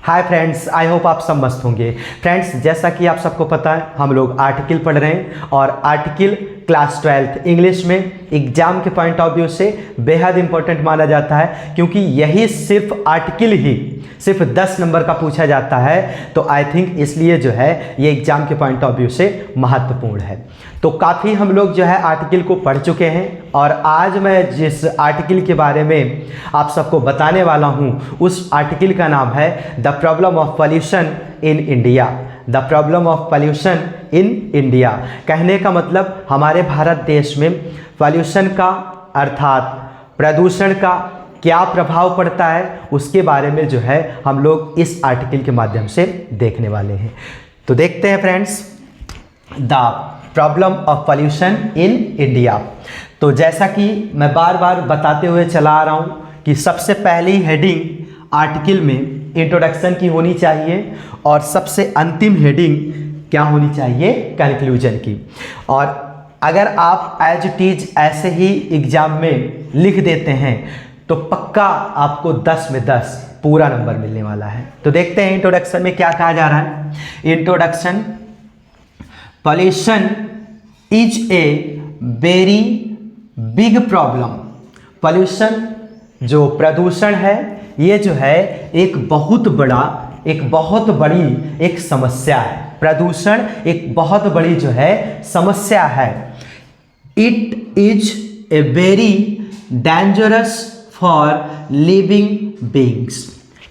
Hi friends, I hope आप सब मस्त होंगे। फ्रेंड्स, जैसा कि आप सबको पता है हम लोग आर्टिकल पढ़ रहे हैं और आर्टिकल क्लास 12th इंग्लिश में एग्जाम के पॉइंट ऑफ व्यू से बेहद इंपॉर्टेंट माना जाता है, क्योंकि यही सिर्फ आर्टिकल ही सिर्फ 10 नंबर का पूछा जाता है। तो आई थिंक इसलिए जो है ये एग्जाम के पॉइंट ऑफ व्यू से महत्वपूर्ण है। तो काफ़ी हम लोग जो है आर्टिकल को पढ़ चुके हैं और आज मैं जिस आर्टिकल के बारे में आप सबको बताने वाला हूँ उस आर्टिकल का नाम है the problem of pollution in India. The problem of pollution in India कहने का मतलब हमारे भारत देश में पॉल्यूशन का अर्थात प्रदूषण का क्या प्रभाव पड़ता है उसके बारे में जो है हम लोग इस आर्टिकल के माध्यम से देखने वाले हैं। तो देखते हैं friends, the problem of pollution in India. तो जैसा कि मैं बार बार बताते हुए चला आ रहा हूँ कि सबसे पहली हेडिंग आर्टिकल में इंट्रोडक्शन की होनी चाहिए और सबसे अंतिम हेडिंग क्या होनी चाहिए, कंक्लूजन की। और अगर आप एज इट इज ऐसे ही एग्जाम में लिख देते हैं तो पक्का आपको 10 में 10 पूरा नंबर मिलने वाला है। तो देखते हैं इंट्रोडक्शन में क्या कहा जा रहा है। Introduction, pollution is a very big problem. Pollution जो प्रदूषण है ये जो है एक बहुत बड़ी एक समस्या है। प्रदूषण एक बहुत बड़ी जो है समस्या है। It is a very dangerous for living beings.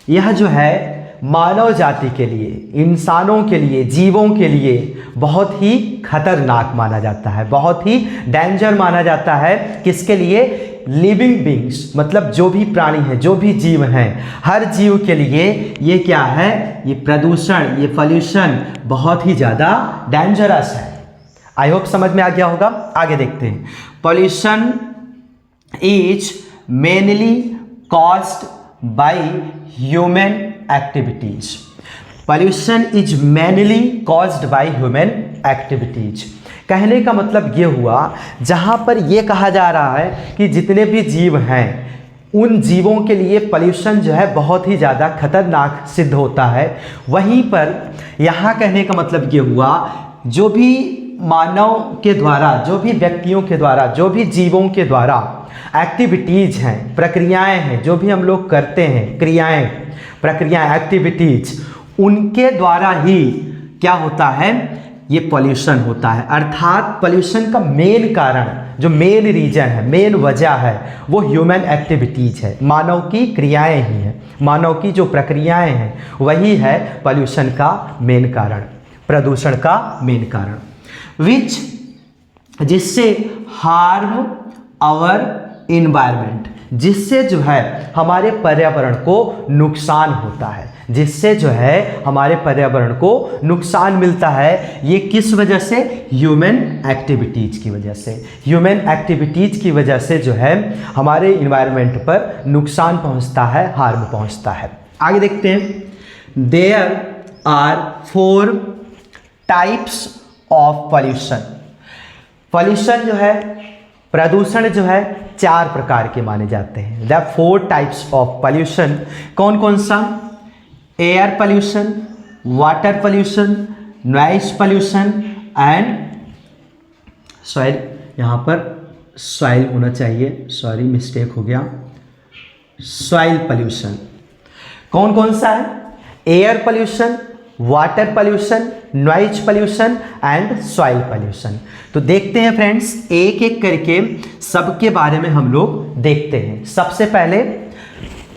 यह जो है मानव जाति के लिए, इंसानों के लिए, जीवों के लिए बहुत ही खतरनाक माना जाता है, बहुत ही डेंजर माना जाता है। किसके लिए? लिविंग बीइंग्स, मतलब जो भी प्राणी हैं, जो भी जीव हैं, हर जीव के लिए ये क्या है, ये प्रदूषण, ये पॉल्यूशन बहुत ही ज़्यादा डेंजरस है। आई होप समझ में आ गया होगा। आगे देखते हैं। Pollution is mainly caused by human activities. Pollution is mainly caused by human activities. कहने का मतलब ये हुआ, जहाँ पर ये कहा जा रहा है कि जितने भी जीव हैं उन जीवों के लिए पॉल्यूशन जो है बहुत ही ज़्यादा खतरनाक सिद्ध होता है। वहीं पर यहाँ कहने का मतलब ये हुआ, जो भी मानव के द्वारा, जो भी व्यक्तियों के द्वारा, जो भी जीवों के द्वारा एक्टिविटीज़ हैं, प्रक्रियाएं हैं, जो भी हम लोग करते हैं, क्रियाएं, प्रक्रियाएं, एक्टिविटीज, उनके द्वारा ही क्या होता है, ये पॉल्यूशन होता है। अर्थात पॉल्यूशन का मेन कारण, जो मेन रीजन है, मेन वजह है, वो ह्यूमन एक्टिविटीज है, मानव की क्रियाएं ही हैं, मानव की जो प्रक्रियाएं हैं वही है पॉल्यूशन का मेन कारण, प्रदूषण का मेन कारण। विच, जिससे हार्म आवर इन्वायरमेंट, जिससे जो है हमारे पर्यावरण को नुकसान होता है, जिससे जो है हमारे पर्यावरण को नुकसान मिलता है। ये किस वजह से? ह्यूमन एक्टिविटीज की वजह से। ह्यूमन एक्टिविटीज की वजह से जो है हमारे इन्वायरमेंट पर नुकसान पहुंचता है, हार्म पहुंचता है। आगे देखते हैं। There are 4 types of pollution. Pollution जो है, प्रदूषण जो है 4 प्रकार के माने जाते हैं। The 4 types of pollution. कौन कौन सा? Air pollution, water pollution, noise pollution and soil. यहाँ पर सॉइल होना चाहिए, सॉरी मिस्टेक हो गया, सॉइल पॉल्यूशन। कौन कौन सा है? Air pollution, water pollution, noise pollution and soil pollution. तो देखते हैं फ्रेंड्स, एक एक करके सबके बारे में हम लोग देखते हैं। सबसे पहले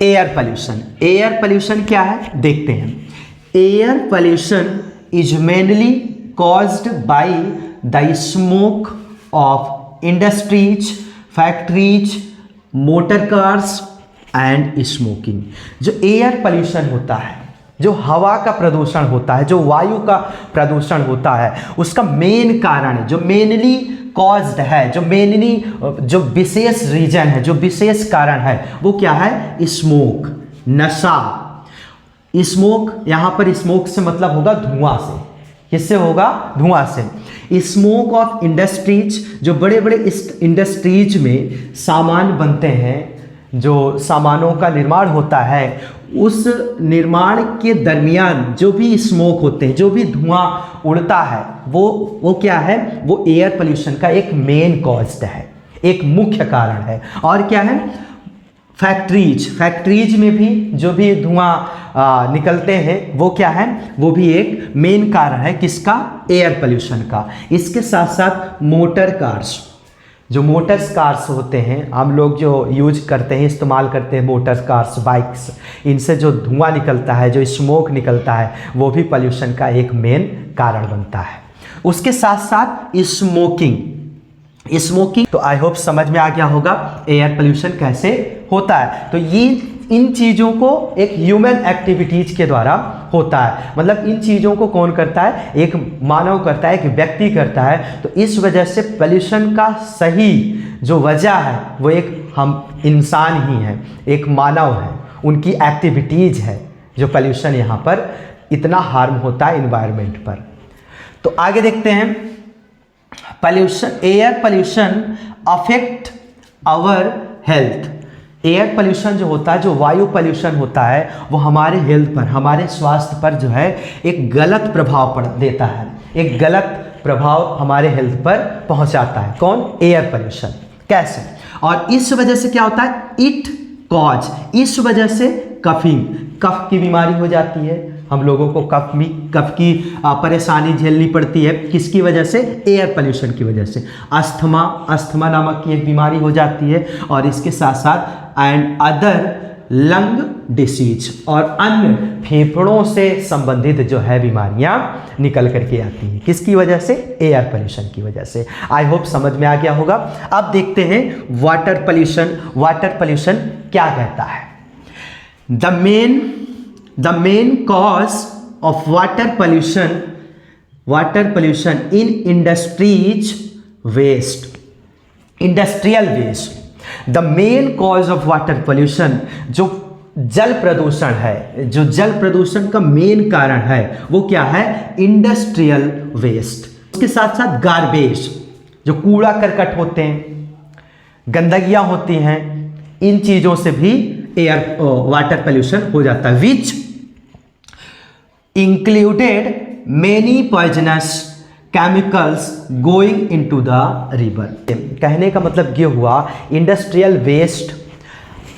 एयर पॉल्यूशन। एयर पॉल्यूशन क्या है देखते हैं। Air pollution is mainly caused by the smoke of industries, factories, motor cars and smoking. जो एयर पॉल्यूशन होता है, जो हवा का प्रदूषण होता है, जो वायु का प्रदूषण होता है, उसका मेन कारण, जो मेनली कॉज्ड है, जो मेनली, जो विशेष रीजन है, जो विशेष कारण है, वो क्या है? स्मोक, नशा। स्मोक, यहाँ पर स्मोक से मतलब होगा धुआं से। किससे होगा? धुआं से। स्मोक ऑफ इंडस्ट्रीज, जो बड़े बड़े इंडस्ट्रीज में सामान बनते हैं, जो सामानों का निर्माण होता है, उस निर्माण के दरमियान जो भी स्मोक होते हैं, जो भी धुआं उड़ता है, वो क्या है, वो एयर पोल्यूशन का एक मेन कॉज है, एक मुख्य कारण है। और क्या है, फैक्ट्रीज में भी जो भी धुआं निकलते हैं वो क्या है, वो भी एक मेन कारण है किसका, एयर पोल्यूशन का। इसके साथ साथ मोटर कार्स, जो मोटर्स कार्स होते हैं, हम लोग जो यूज करते हैं, इस्तेमाल करते हैं मोटर्स कार्स, बाइक्स, इनसे जो धुआं निकलता है, जो स्मोक निकलता है, वो भी पोल्यूशन का एक मेन कारण बनता है। उसके साथ साथ स्मोकिंग तो आई होप समझ में आ गया होगा एयर पोल्यूशन कैसे होता है। तो ये इन चीज़ों को एक ह्यूमन एक्टिविटीज के द्वारा होता है, मतलब इन चीज़ों को कौन करता है, एक मानव करता है, एक व्यक्ति करता है। तो इस वजह से पोल्यूशन का सही जो वजह है वो एक हम इंसान ही हैं, एक मानव है, उनकी एक्टिविटीज है जो पोल्यूशन यहाँ पर इतना हार्म होता है इन्वायरमेंट पर। तो आगे देखते हैं, pollution, air pollution affect our health. Air pollution जो होता है, जो वायु पोल्यूशन होता है, वो हमारे हेल्थ पर, हमारे स्वास्थ्य पर जो है एक गलत प्रभाव देता है, एक गलत प्रभाव हमारे हेल्थ पर पहुंचाता है। कौन, एयर पोल्यूशन। कैसे, और इस वजह से क्या होता है, इट कॉज, इस वजह से कफिंग, कफ की बीमारी हो जाती है, हम लोगों को कफ की परेशानी झेलनी पड़ती है, किसकी वजह से, एयर पोल्यूशन की वजह से। अस्थमा नामक की एक बीमारी हो जाती है, और इसके साथ साथ एंड अदर लंग डिसीज, और अन्य फेफड़ों से संबंधित जो है बीमारियां निकल करके आती हैं, किसकी वजह से, एयर पोल्यूशन की वजह से। आई होप समझ में आ गया होगा। अब देखते हैं वाटर पोल्यूशन। वाटर पोल्यूशन क्या कहता है, the main cause of water pollution in industrial waste, the main cause of water pollution, जो जल प्रदूषण है, जो जल प्रदूषण का मेन कारण है वो क्या है, इंडस्ट्रियल वेस्ट। उसके साथ साथ गार्बेज, जो कूड़ा करकट होते हैं, गंदगियां होती हैं, इन चीजों से भी एयर वाटर पोल्यूशन हो जाता है। Which included many poisonous chemicals going into the river. कहने का मतलब ये हुआ, इंडस्ट्रियल वेस्ट,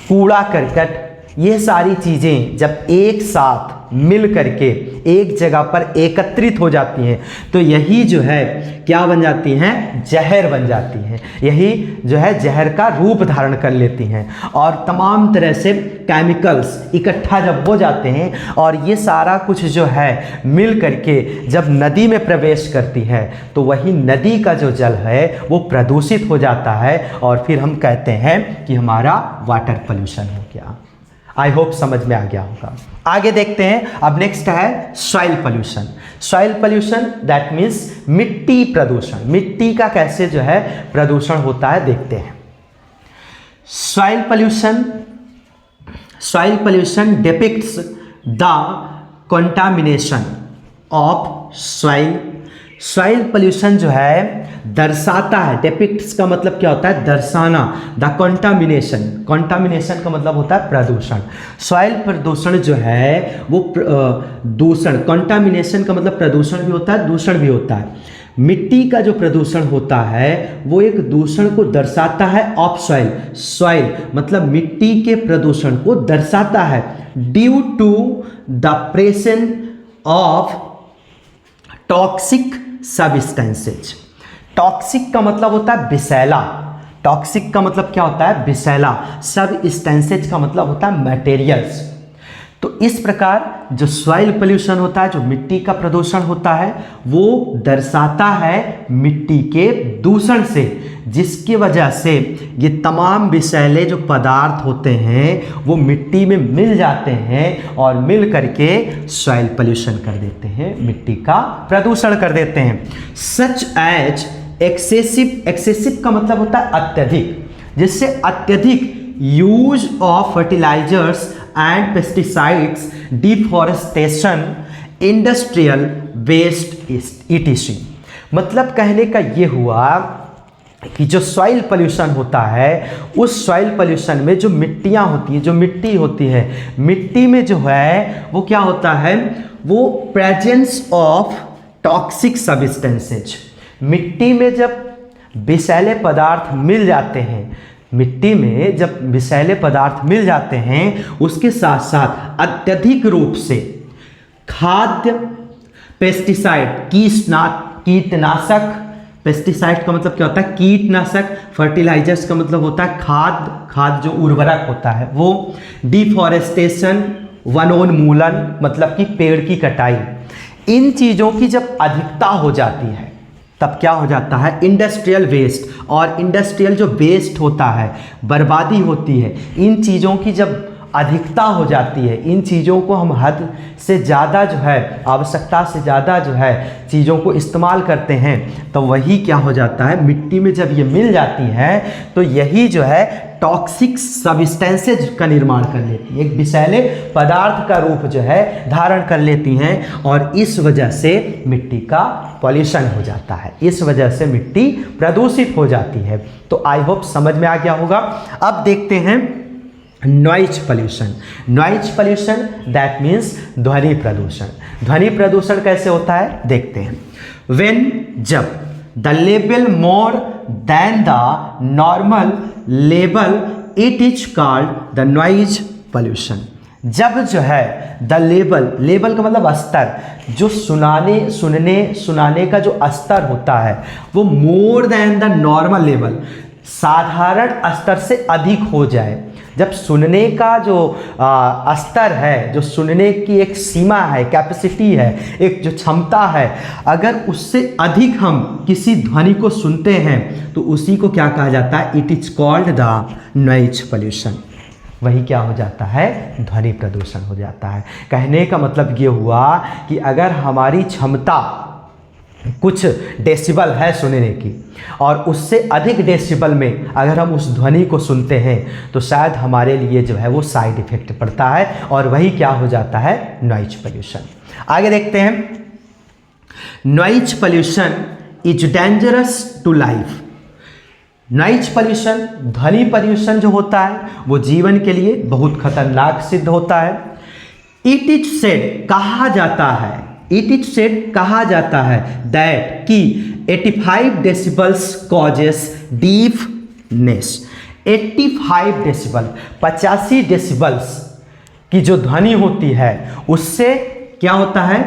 कूड़ा करकट, ये सारी चीज़ें जब एक साथ मिल करके एक जगह पर एकत्रित हो जाती हैं तो यही जो है क्या बन जाती हैं, जहर बन जाती हैं। यही जो है जहर का रूप धारण कर लेती हैं, और तमाम तरह से केमिकल्स इकट्ठा जब हो जाते हैं और ये सारा कुछ जो है मिल करके जब नदी में प्रवेश करती है तो वही नदी का जो जल है वो प्रदूषित हो जाता है, और फिर हम कहते हैं कि हमारा वाटर पोल्यूशन हो गया। आई होप समझ में आ गया होगा। आगे देखते हैं, अब नेक्स्ट है soil pollution. Soil pollution that means मिट्टी प्रदूषण। मिट्टी का कैसे जो है प्रदूषण होता है देखते हैं। Soil pollution depicts the contamination of soil. Soil pollution जो है दर्शाता है, डिपिक्ट्स का मतलब क्या होता है, दर्शाना। द कंटामिनेशन, कंटामिनेशन का मतलब होता है प्रदूषण। सॉइल प्रदूषण जो है वो दूषण, कंटामिनेशन का मतलब प्रदूषण भी होता है, दूषण भी होता है। मिट्टी का जो प्रदूषण होता है वो एक दूषण को दर्शाता है ऑफ सॉइल। सॉइल मतलब मिट्टी के प्रदूषण को दर्शाता है due to the presence of toxic substances. Toxic का मतलब होता है विषैला, टॉक्सिक का मतलब क्या होता है, विषैला। सब्सटेंसेज का मतलब होता है मटेरियल्स। तो इस प्रकार जो सॉइल पोल्यूशन होता है, जो मिट्टी का प्रदूषण होता है, वो दर्शाता है मिट्टी के दूषण से, जिसकी वजह से ये तमाम विषैले जो पदार्थ होते हैं वो मिट्टी में मिल जाते हैं और मिल करके सॉइल पोल्यूशन कर देते हैं, मिट्टी का प्रदूषण कर देते हैं। सच एज एक्सेसिव का मतलब होता है अत्यधिक, जिससे अत्यधिक use of fertilizers and pesticides, deforestation, industrial waste, etc। मतलब कहने का ये हुआ कि जो सॉइल पोल्यूशन होता है, उस सॉइल पोल्यूशन में जो मिट्टियाँ होती हैं, जो मिट्टी होती है, मिट्टी में जो है वो क्या होता है, वो प्रेजेंस ऑफ टॉक्सिक सब्सटेंसेज। मिट्टी में जब विषैले पदार्थ मिल जाते हैं, मिट्टी में जब विषैले पदार्थ मिल जाते हैं, उसके साथ साथ अत्यधिक रूप से खाद्य, पेस्टिसाइड, कीटनाशक, पेस्टिसाइड का मतलब क्या होता है, कीटनाशक, फर्टिलाइजर्स का मतलब होता है खाद जो उर्वरक होता है वो, डिफॉरेस्टेशन, वनोन्मूलन मतलब कि पेड़ की कटाई, इन चीज़ों की जब अधिकता हो जाती है तब क्या हो जाता है, इंडस्ट्रियल वेस्ट, और इंडस्ट्रियल जो वेस्ट होता है, बर्बादी होती है, इन चीज़ों की जब अधिकता हो जाती है, इन चीज़ों को हम हद से ज़्यादा जो है, आवश्यकता से ज़्यादा जो है चीज़ों को इस्तेमाल करते हैं, तो वही क्या हो जाता है, मिट्टी में जब ये मिल जाती हैं तो यही जो है टॉक्सिक सब्सटेंसेज का निर्माण कर लेती है, एक विषैले पदार्थ का रूप जो है धारण कर लेती हैं, और इस वजह से मिट्टी का पॉल्यूशन हो जाता है, इस वजह से मिट्टी प्रदूषित हो जाती है। तो आई होप समझ में आ गया होगा। अब देखते हैं noise pollution. Noise pollution that means ध्वनि प्रदूषण। ध्वनि प्रदूषण कैसे होता है देखते हैं। व्हेन, जब the level more than the normal level, it is called the noise pollution. जब जो है द लेवल का मतलब स्तर, जो सुनाने का जो स्तर होता है वो more than the normal level, साधारण स्तर से अधिक हो जाए। जब सुनने का जो स्तर है, जो सुनने की एक सीमा है, कैपेसिटी है, एक जो क्षमता है, अगर उससे अधिक हम किसी ध्वनि को सुनते हैं तो उसी को क्या कहा जाता है, it is called the noise pollution. वही क्या हो जाता है, ध्वनि प्रदूषण हो जाता है। कहने का मतलब ये हुआ कि अगर हमारी क्षमता कुछ डेसिबल है सुनने की, और उससे अधिक डेसिबल में अगर हम उस ध्वनि को सुनते हैं तो शायद हमारे लिए जो है वो साइड इफेक्ट पड़ता है, और वही क्या हो जाता है, नॉइज पोल्यूशन। आगे देखते हैं। Noise pollution is dangerous to life. Noise pollution, ध्वनि प्रदूषण जो होता है वो जीवन के लिए बहुत खतरनाक सिद्ध होता है। इट इज सेड, कहा जाता है, इट इज सेड कहा जाता है, दैट कि 85 decibels causes deafness. 85 decibel, 85 decibels की जो ध्वनि होती है उससे क्या होता है,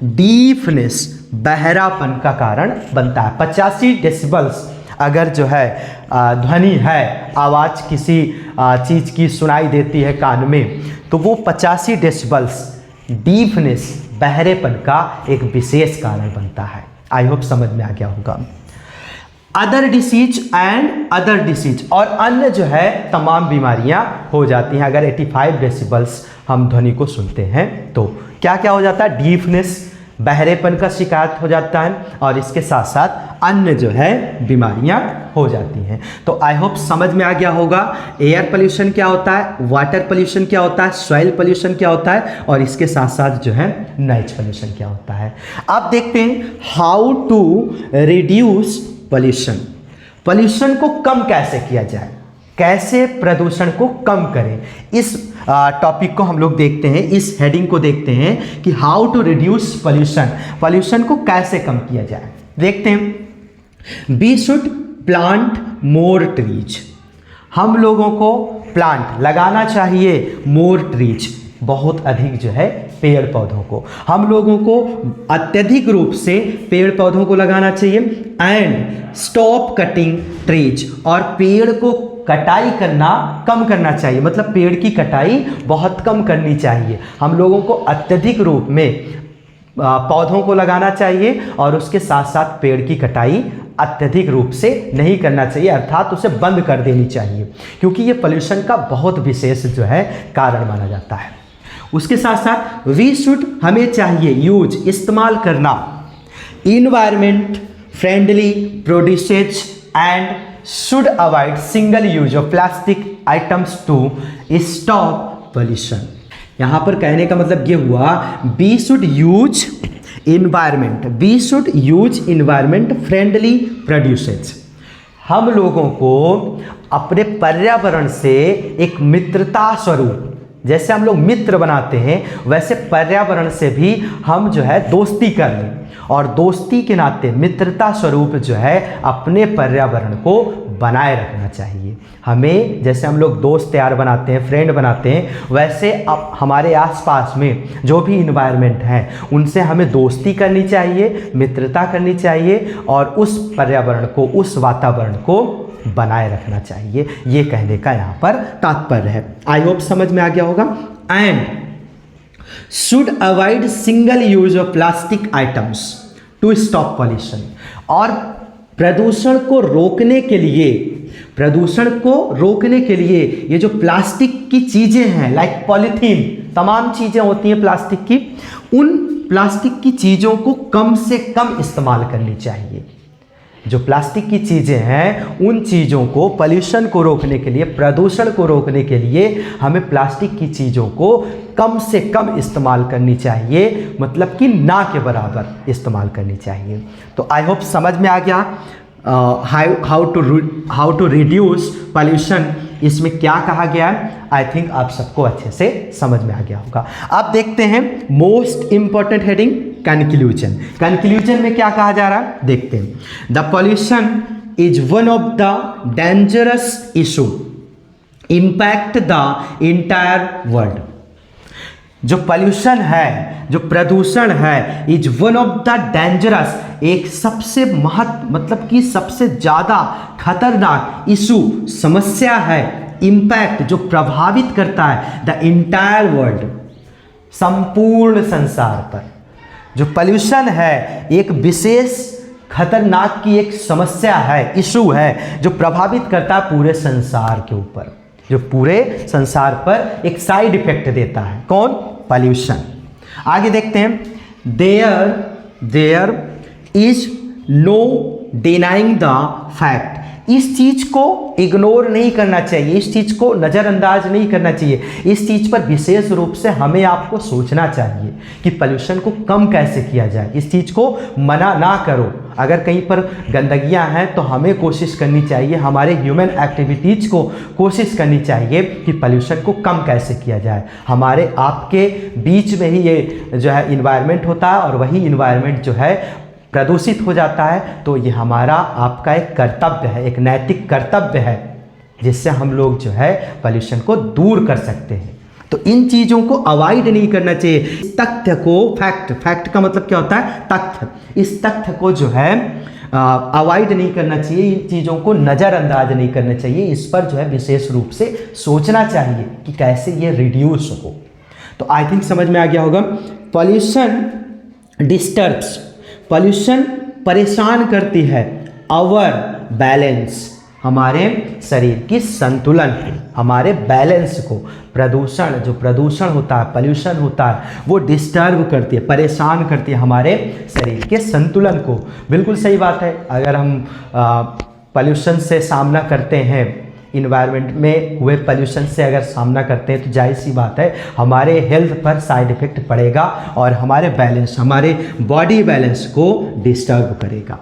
डीफनेस, बहरापन का कारण बनता है। 85 डेसिबल्स अगर जो है ध्वनि है, आवाज़ किसी चीज़ की सुनाई देती है कान में, तो वो 85 डेसिबल्स डीफनेस, बहरेपन का एक विशेष कारण बनता है। आई होप समझ में आ गया होगा। Other disease and other disease, और अन्य जो है तमाम बीमारियां हो जाती हैं अगर 85 डेसिबल्स हम ध्वनि को सुनते हैं तो। क्या क्या हो जाता है, डीफनेस, बहरेपन का शिकायत हो जाता है, और इसके साथ साथ अन्य जो है बीमारियां हो जाती हैं। तो आई होप समझ में आ गया होगा एयर पोल्यूशन क्या होता है, वाटर पोल्यूशन क्या होता है, सॉइल पोल्यूशन क्या होता है, और इसके साथ साथ जो है नॉइज पोल्यूशन क्या होता है। अब देखते हैं how to reduce pollution. Pollution को कम कैसे किया जाए, कैसे प्रदूषण को कम करें, इस टॉपिक को हम लोग देखते हैं, इस हेडिंग को देखते हैं कि how to reduce pollution, pollution को कैसे कम किया जाए। देखते हैं। We should plant more trees, हम लोगों को प्लांट लगाना चाहिए, मोर ट्रीज, बहुत अधिक जो है पेड़ पौधों को, हम लोगों को अत्यधिक रूप से पेड़ पौधों को लगाना चाहिए। एंड स्टॉप कटिंग ट्रीज, और पेड़ को कटाई करना कम करना चाहिए, मतलब पेड़ की कटाई बहुत कम करनी चाहिए। हम लोगों को अत्यधिक रूप में पौधों को लगाना चाहिए, और उसके साथ साथ पेड़ की कटाई अत्यधिक रूप से नहीं करना चाहिए, अर्थात उसे बंद कर देनी चाहिए, क्योंकि ये पोल्यूशन का बहुत विशेष जो है कारण माना जाता है। उसके साथ साथ वी शुड, हमें चाहिए, यूज, इस्तेमाल करना, environment friendly produces and should avoid single use of plastic items to stop pollution. यहाँ पर कहने का मतलब ये हुआ, we should use environment, we should use environment friendly produces, हम लोगों को अपने पर्यावरण से एक मित्रता स्वरूप, जैसे हम लोग मित्र बनाते हैं वैसे पर्यावरण से भी हम जो है दोस्ती कर लें, और दोस्ती के नाते मित्रता स्वरूप जो है अपने पर्यावरण को बनाए रखना चाहिए। हमें जैसे हम लोग दोस्त यार बनाते हैं, फ्रेंड बनाते हैं, वैसे अब हमारे आसपास में जो भी इन्वायरमेंट है उनसे हमें दोस्ती करनी चाहिए, मित्रता करनी चाहिए, और उस पर्यावरण को, उस वातावरण को बनाए रखना चाहिए। ये कहने का यहाँ पर तात्पर्य है। आई होप समझ में आ गया होगा। And should avoid single use of plastic items to stop pollution. और प्रदूषण को रोकने के लिए, ये जो प्लास्टिक की चीज़ें हैं, लाइक पॉलीथीन, तमाम चीज़ें होती हैं प्लास्टिक की, उन प्लास्टिक की चीज़ों को कम से कम इस्तेमाल करनी चाहिए। जो प्लास्टिक की चीज़ें हैं उन चीज़ों को, पॉल्यूशन को रोकने के लिए, प्रदूषण को रोकने के लिए हमें प्लास्टिक की चीज़ों को कम से कम इस्तेमाल करनी चाहिए, मतलब कि ना के बराबर इस्तेमाल करनी चाहिए। तो आई होप समझ में आ गया हाउ टू रिड्यूस पॉल्यूशन, इसमें क्या कहा गया है। आई थिंक आप सबको अच्छे से समझ में आ गया होगा। अब देखते हैं most important heading, conclusion. Conclusion में क्या कहा जा रहा है देखते हैं। The pollution is one of the dangerous issue impact the entire world. जो पॉल्यूशन है, जो प्रदूषण है, is one of the dangerous, एक सबसे मतलब कि सबसे ज़्यादा खतरनाक इशू, समस्या है, इम्पैक्ट जो प्रभावित करता है द इंटायर वर्ल्ड, संपूर्ण संसार पर। जो पॉल्यूशन है एक विशेष खतरनाक की एक समस्या है, इशू है, जो प्रभावित करता है पूरे संसार के ऊपर, जो पूरे संसार पर एक साइड इफेक्ट देता है। कौन? पॉल्यूशन। आगे देखते हैं। There is no denying the fact. इस चीज़ को इग्नोर नहीं करना चाहिए, इस चीज़ को नज़रअंदाज नहीं करना चाहिए। इस चीज़ पर विशेष रूप से हमें आपको सोचना चाहिए कि पॉल्यूशन को कम कैसे किया जाए। इस चीज़ को मना ना करो। अगर कहीं पर गंदगियां हैं तो हमें कोशिश करनी चाहिए, हमारे ह्यूमन एक्टिविटीज़ को कोशिश करनी चाहिए कि पॉल्यूशन को कम कैसे किया जाए। हमारे आपके बीच में ही ये जो है इन्वायरमेंट होता है, और वही इन्वायरमेंट जो है प्रदूषित हो जाता है। तो ये हमारा आपका एक कर्तव्य है, एक नैतिक कर्तव्य है, जिससे हम लोग जो है पॉल्यूशन को दूर कर सकते हैं। तो इन चीज़ों को अवॉइड नहीं करना चाहिए। इस तथ्य को, फैक्ट का मतलब क्या होता है? तथ्य। इस तथ्य को जो है अवॉइड नहीं करना चाहिए, इन चीज़ों को नज़रअंदाज नहीं करना चाहिए। इस पर जो है विशेष रूप से सोचना चाहिए कि कैसे ये रिड्यूस हो। तो आई थिंक समझ में आ गया होगा। पॉल्यूशन डिस्टर्ब्स, पॉल्यूशन परेशान करती है आवर बैलेंस, हमारे शरीर की संतुलन, हमारे बैलेंस को। प्रदूषण, जो प्रदूषण होता है, पॉल्यूशन होता है, वो डिस्टर्ब करती है, परेशान करती है हमारे शरीर के संतुलन को। बिल्कुल सही बात है। अगर हम पॉल्यूशन से सामना करते हैं, इन्वायरमेंट में हुए पॉल्यूशन से अगर सामना करते हैं, तो जाहिर सी बात है हमारे हेल्थ पर साइड इफेक्ट पड़ेगा और हमारे बैलेंस, हमारे बॉडी बैलेंस को डिस्टर्ब करेगा।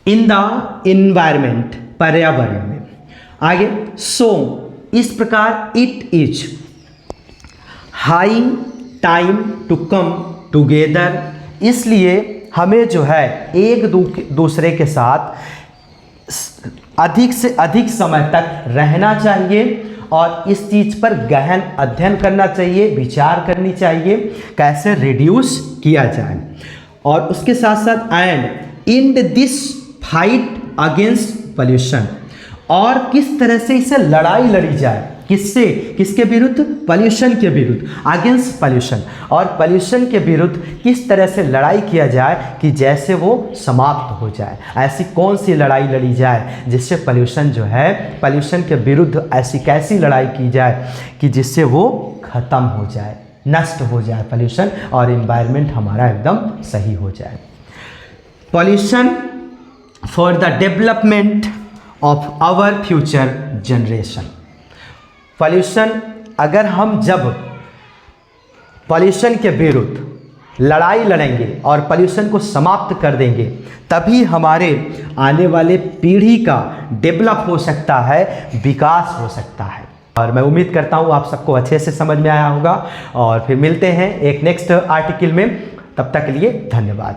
इन द इन्वायरमेंट, पर्यावरण में। आगे, सो इस प्रकार it is high time to come together, इसलिए हमें जो है एक दूसरे के साथ अधिक से अधिक समय तक रहना चाहिए और इस चीज़ पर गहन अध्ययन करना चाहिए, विचार करनी चाहिए कैसे रिड्यूस किया जाए। और उसके साथ साथ and in this fight against pollution, और किस तरह से इसे लड़ाई लड़ी जाए, किससे, किसके विरुद्ध? पॉल्यूशन के विरुद्ध, अगेंस्ट पॉल्यूशन। और पॉल्यूशन के विरुद्ध किस तरह से लड़ाई किया जाए कि जैसे वो समाप्त हो जाए। ऐसी कौन सी लड़ाई लड़ी जाए जिससे पॉल्यूशन जो है, पॉल्यूशन के विरुद्ध ऐसी कैसी लड़ाई की जाए कि जिससे वो ख़त्म हो जाए, नष्ट हो जाए पॉल्यूशन, और इन्वायरमेंट हमारा एकदम सही हो जाए। Pollution for the development of our future generation. Pollution, अगर हम जब पॉल्यूशन के विरुद्ध लड़ाई लड़ेंगे और पॉल्यूशन को समाप्त कर देंगे, तभी हमारे आने वाले पीढ़ी का डेवलप हो सकता है, विकास हो सकता है। और मैं उम्मीद करता हूँ आप सबको अच्छे से समझ में आया होगा, और फिर मिलते हैं एक नेक्स्ट आर्टिकल में। तब तक के लिए धन्यवाद।